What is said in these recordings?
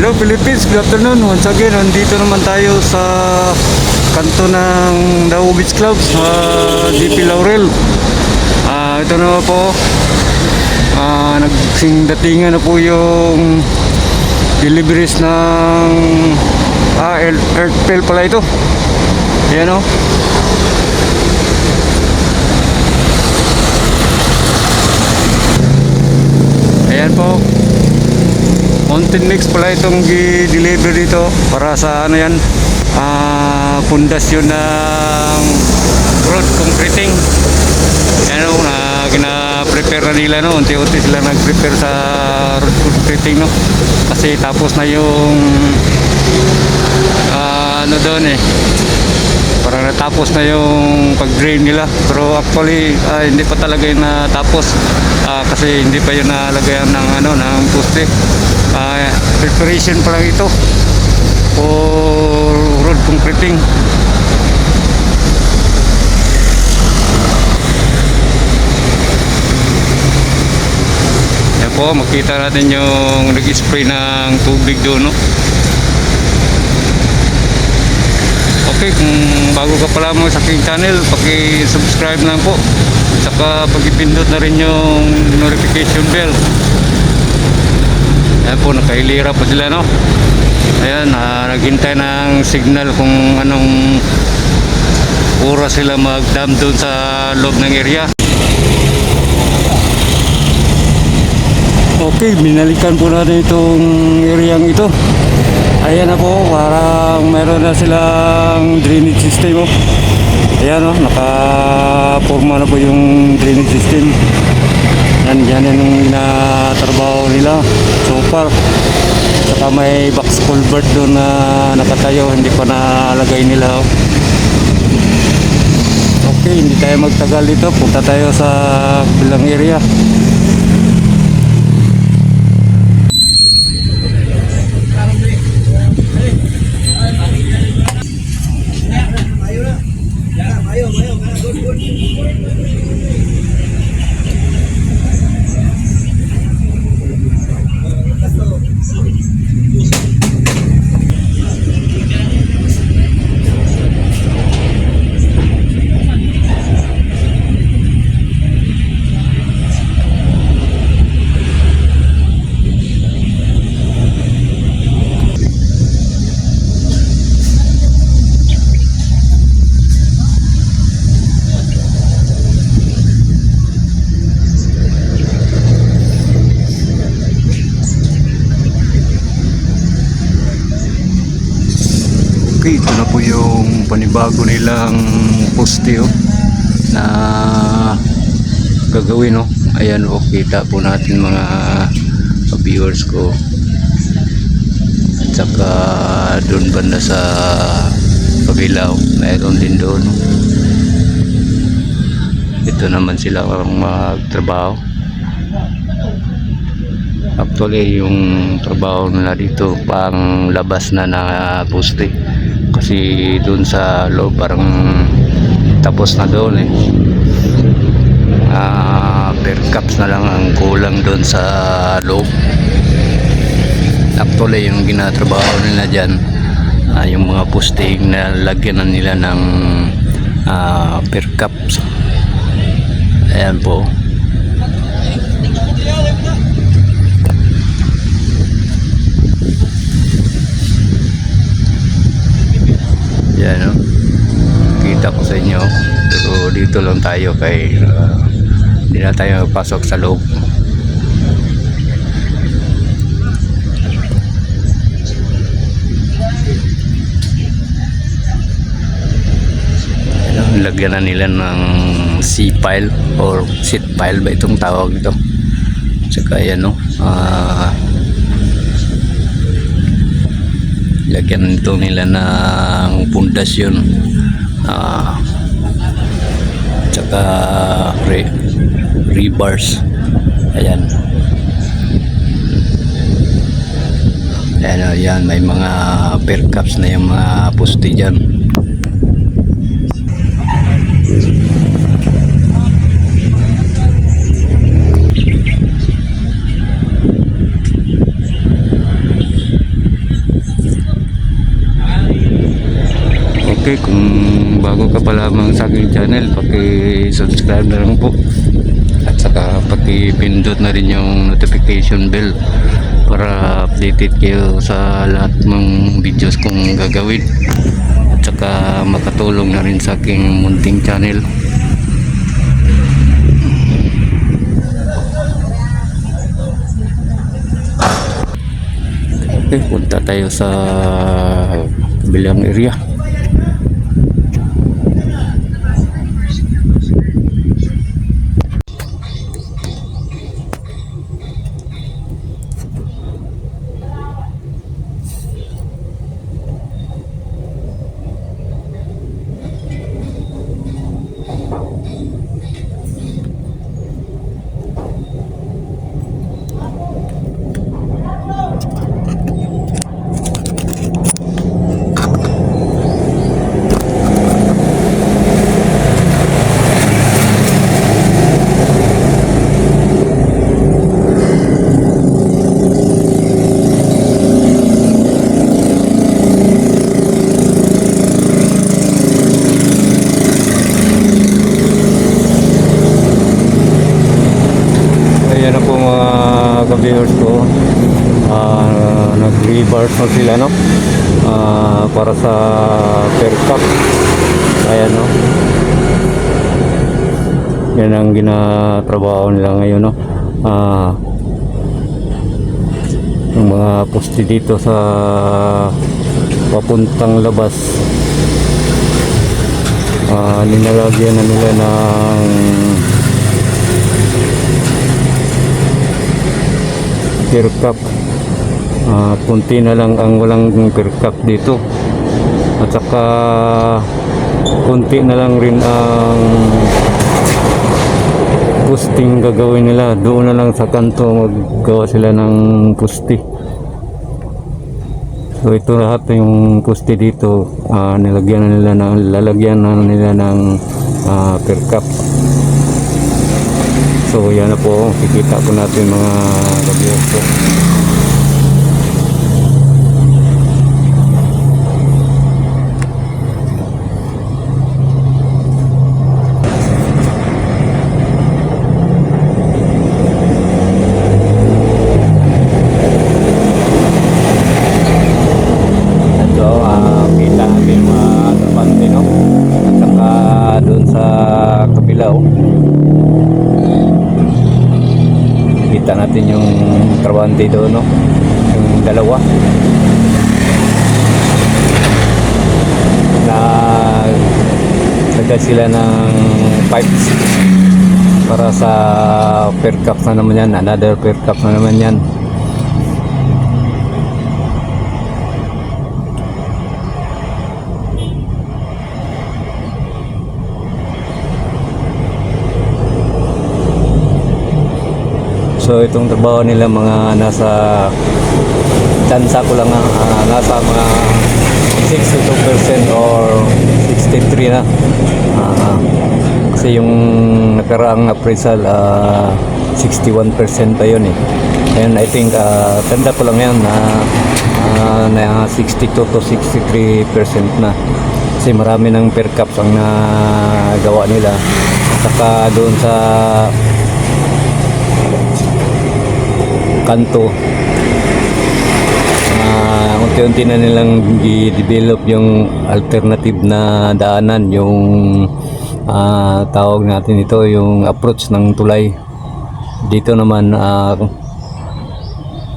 Hello Philippines, good afternoon. Once again, nandito naman tayo sa kanto ng Davao Beach Club sa DP Laurel. Ito na po, nagsing datingan na po yung deliveries ng Earthpel pala ito. Ayan o. Ayan po, mountain mix pala itong i-deliver dito para sa ano yan, pundasyon ng road concreting. Yan o, gina-prepare na nila, no? Unti-unti sila nag-prepare sa road concreting, no? Kasi tapos na yung ano doon parang natapos na yung pag-drain nila, pero actually hindi pa talaga yung natapos, kasi hindi pa yun nalagayan ng ano, ng poste. Preparation pa lang ito for road concreting. Yan po, makita natin yung nag-spray ng tubig doon, no? Okay, kung bago ka pa lamang sa aking channel, paki-subscribe lang po, saka pag-ipindot na rin yung notification bell. Ayan po, nakahilira po sila, no? Ayan, naghintay ng signal kung anong oras sila mag-dam doon sa loob ng area. Okay, binalikan po natin itong areang ito. Ayan na po, parang meron na silang drainage system, oh. Ayan, oh, nakaporma na po yung drainage system. Yan yung inatrabaho nila so far. Saka may box culvert doon na nakatayo, hindi pa nalagay nila, oh. Okay, hindi tayo magtagal dito, punta tayo sa bilang area. Okay, ito na po yung panibago nilang poste, oh, na gagawin, oh. Ayan, oh, kita po natin mga viewers ko. At saka doon banda sa kabila, oh, mayroon din doon, oh. Ito naman sila ang magtrabaho. Actually, yung trabaho nila dito pang labas na na poste, kasi doon sa loob parang tapos na doon, per caps na lang ang kulang doon sa loob. Actually, yung ginatrabaho nila dyan, yung mga posting na lagyan na nila ng per caps. Ayan po. Yan, no? Kita ko sa inyo, pero dito lang tayo kay hindi na tayo pasok sa loob. Lagyan na nila ng C-pile or seat pile ba itong tawag ito. Saka yan, no? Lagyan ito nila ng pundasyon, tsaka rebars. Ayan. Ayan, may mga per caps na yung mga poste dyan. ka pa lamang sa aking channel, paki-subscribe na lang po. At saka paki-pindot na rin yung notification bell para updated kayo sa lahat ng videos kong gagawin. At saka makatulong na rin sa aking munting channel. Okay, punta tayo sa kabilang area. Ayan na po mga ka-viewers ko, nag-reverse na sila, no? Para sa per cup. Ayan, no? Yan ang ginatrabaho nila ngayon, no? Yung mga poste dito sa papuntang labas, ninalagyan na nila ng per cup. Kunti na lang ang walang per cup dito, at saka kunti na lang rin ang posting gagawin nila. Doon na lang sa kanto maggawa sila ng poste. So ito lahat yung poste dito, lalagyan na nila ng per cup. So yan na po, kikita po natin mga ka-viewers po. So kita natin mga trabante, no? At saka doon sa kabilaw, kita natin yung trabante doon, no? Yung dalawa na lagay sila ng pipes para sa per cup na naman yan, another per cup na naman yan. So itong trabaho nila mga nasa tansa ko lang, nasa mga 62% or 63 na. Kasi yung nakaraang appraisal 61% pa yun eh. And I think tanda ko lang yan na 62 to 63% na. Kasi marami ng per cups ang nagawa nila. Saka doon sa kanto, unti-unti na nilang i-develop yung alternative na daanan, yung tawag natin ito, yung approach ng tulay. Dito naman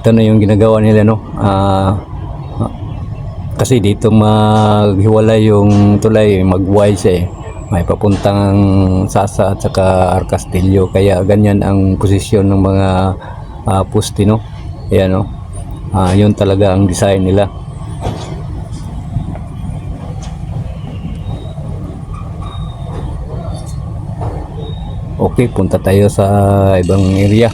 ito na yung ginagawa nila, no? Kasi dito maghiwalay yung tulay, mag-wide siya eh. May papuntang Sasa at saka Arcastillo, kaya ganyan ang posisyon ng mga poste, no? Ayan, no? Yun talaga ang design nila. Okay, punta tayo sa ibang area.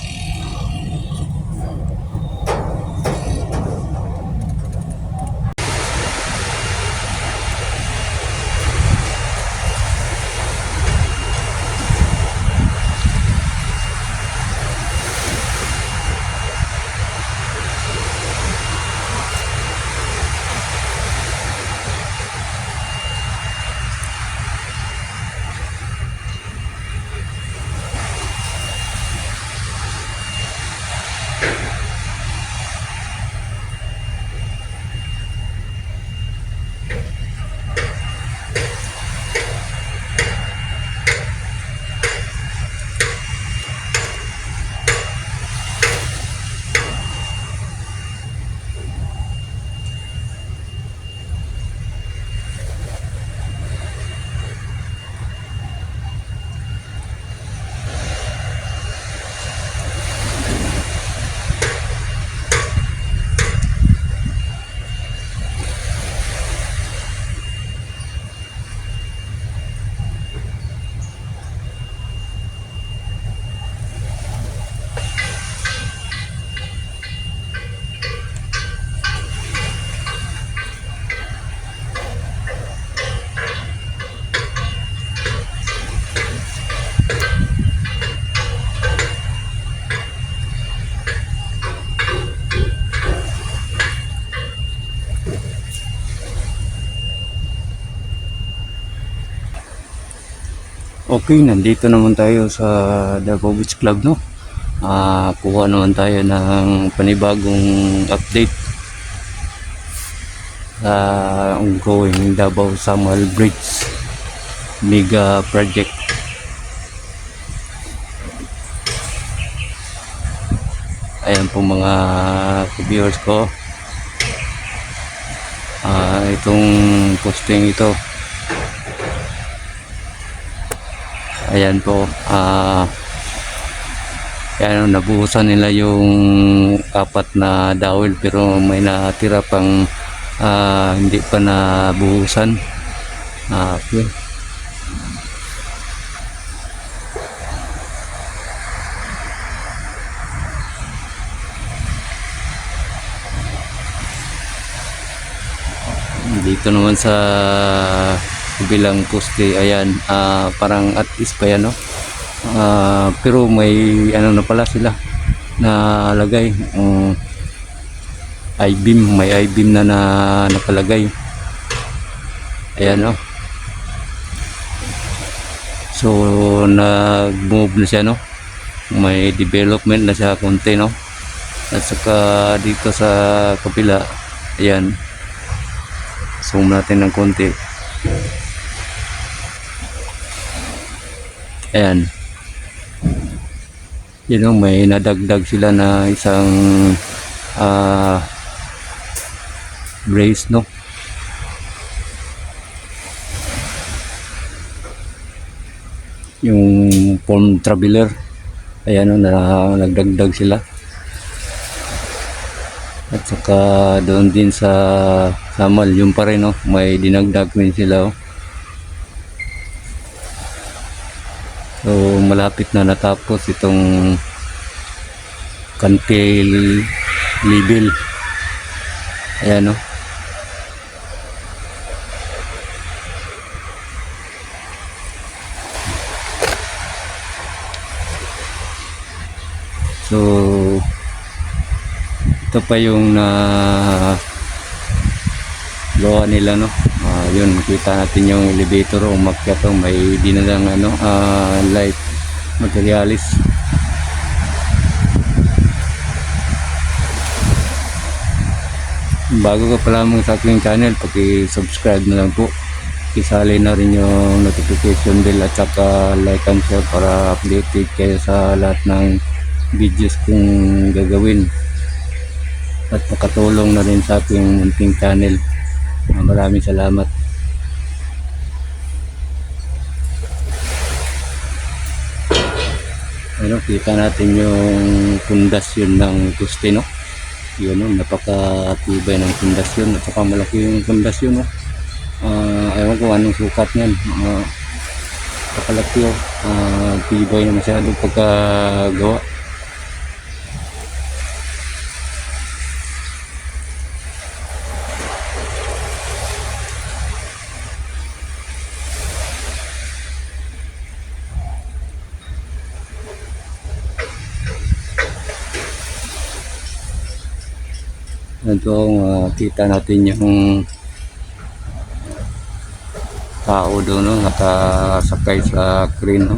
Okay, nandito naman tayo sa Davao Beach Club, no? Kuha naman tayo ng panibagong update sa ongoing Davao Samuel Bridge mega project. Ayan po mga viewers ko, itong posting ito, ayan po, ayan, nabuhusan nila yung apat na dawil pero may natira pang hindi pa nabuhusan. Okay. Dito naman sa bilang poste, ayan, parang at least pa yan, no? Pero may ano na pala sila nalagay, I-beam, may I-beam na nakalagay, ayan, no? So nag-move na siya, no? May development na siya konti, no? At saka dito sa kapila, ayan, zoom natin ng konti, ayan, yun, know, may nadagdag sila na isang brace, no? Yung form traveler, ayan, no, na nagdagdag sila. At saka doon din sa Samal, yung pa rin, no? May dinagdag rin sila, oh. So malapit na natapos itong Cantil level, ayan, no? So ito pa yung gawa nila, no? Yun, kita natin yung elevator, umakyat, oh, may dinalang ano, light materialis. Bago ka pa lamang sa aking channel, paki-subscribe na lang po, isali na rin yung notification bell at saka like and share para updated kayo sa lahat ng videos kong gagawin at makatulong na rin sa aking munting channel. Maraming salamat. Ano, kita natin yung pundasyon ng poste, no? Yun, no? Napakatibay ng pundasyon at saka malaki yung pundasyon, no? Ewan ko anong sukat niyan, napakalaki, oh. Tibay na masyadong pagkagawa. Ito, kita natin yung tao doon, no? Nakasakay sa crane, no?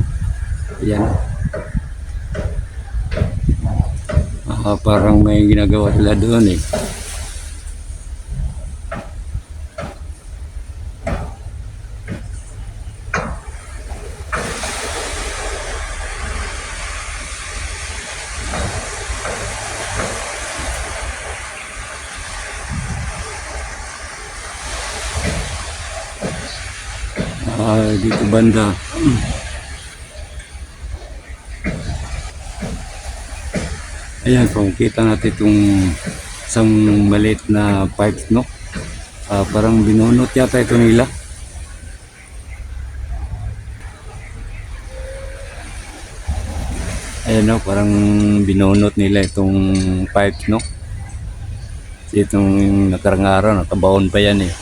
Ayan, parang may ginagawa sila doon, eh. Dito banda, ayan po, kita natin itong isang maliit na pipes, no? Parang binunot yata ito nila. Ayan, no, parang binunot nila itong pipes, no? Itong nakarang araw, nakabaon pa yan, eh.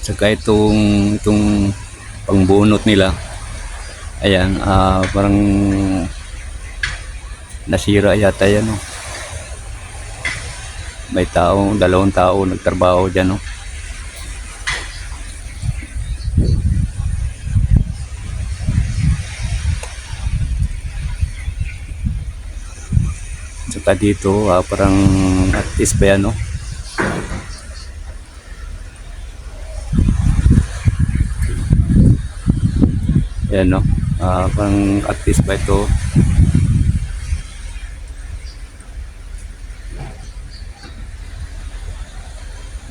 Saka itong pangbunot nila, ayan, parang nasira yata yan, no? May dalawang tao nagtrabaho dyan, no? Tsaka dito, parang artist pa yan, no? Yan, no? Parang artist pa ito.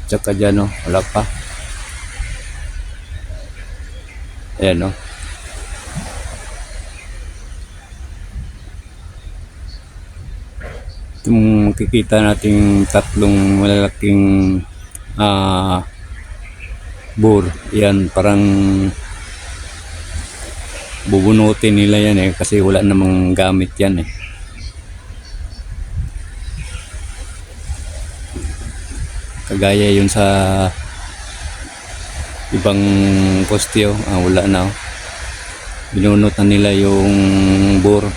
Tsaka dyan, no? Wala pa. Ayan, no? Itong makikita nating tatlong malalaking bore. Yan, parang bubunutin nila yan eh, kasi wala namang gamit yan eh. Kagaya yun sa ibang postyo, wala na. Binunot na nila yung bore.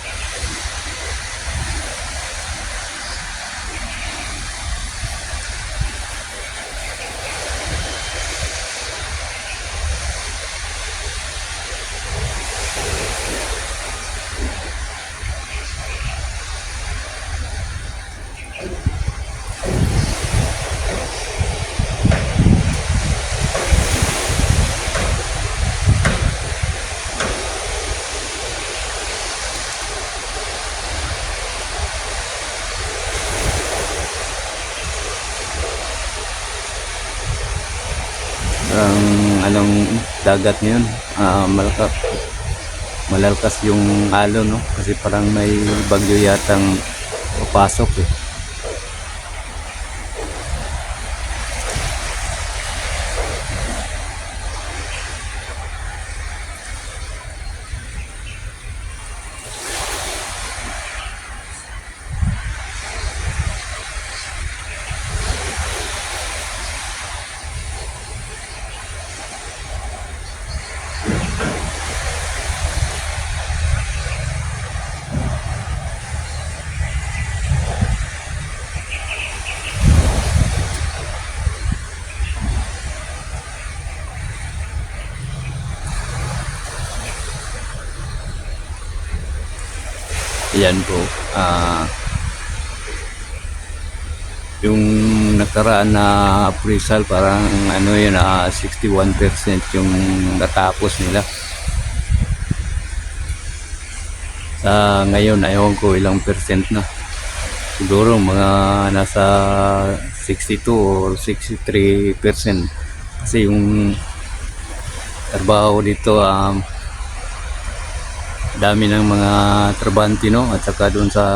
Parang anong dagat ngayon, malalakas yung alon, no? Kasi parang may bagyo yatang papasok eh. Ayan po, yung nakaraan na appraisal parang ano yun, 61% yung natapos nila. Sa ngayon, ayaw ko ilang percent na. Siguro mga nasa 62 or 63%. Kasi yung trabaho dito, dami ng mga trabante, no? At saka doon sa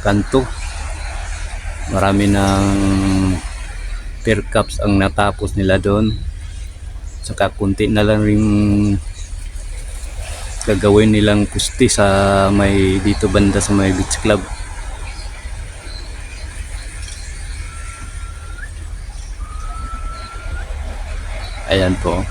kanto, marami ng per caps ang natapos nila doon. Saka kunti na lang rin gagawin nilang pusti sa may dito banda sa may beach club. Ayan po.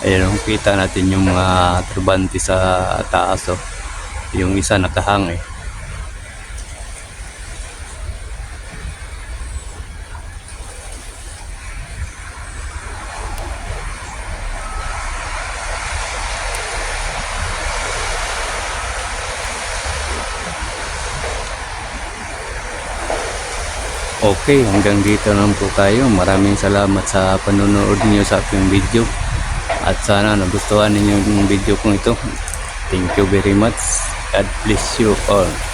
Ayun, kita natin yung mga trabante sa taas, oh. Yung isa nakahang eh. Okay, hanggang dito lang po tayo. Maraming salamat sa panonood niyo sa aking video. At sana nagustuhan ninyo yung video kong ito. Thank you very much. God bless you all.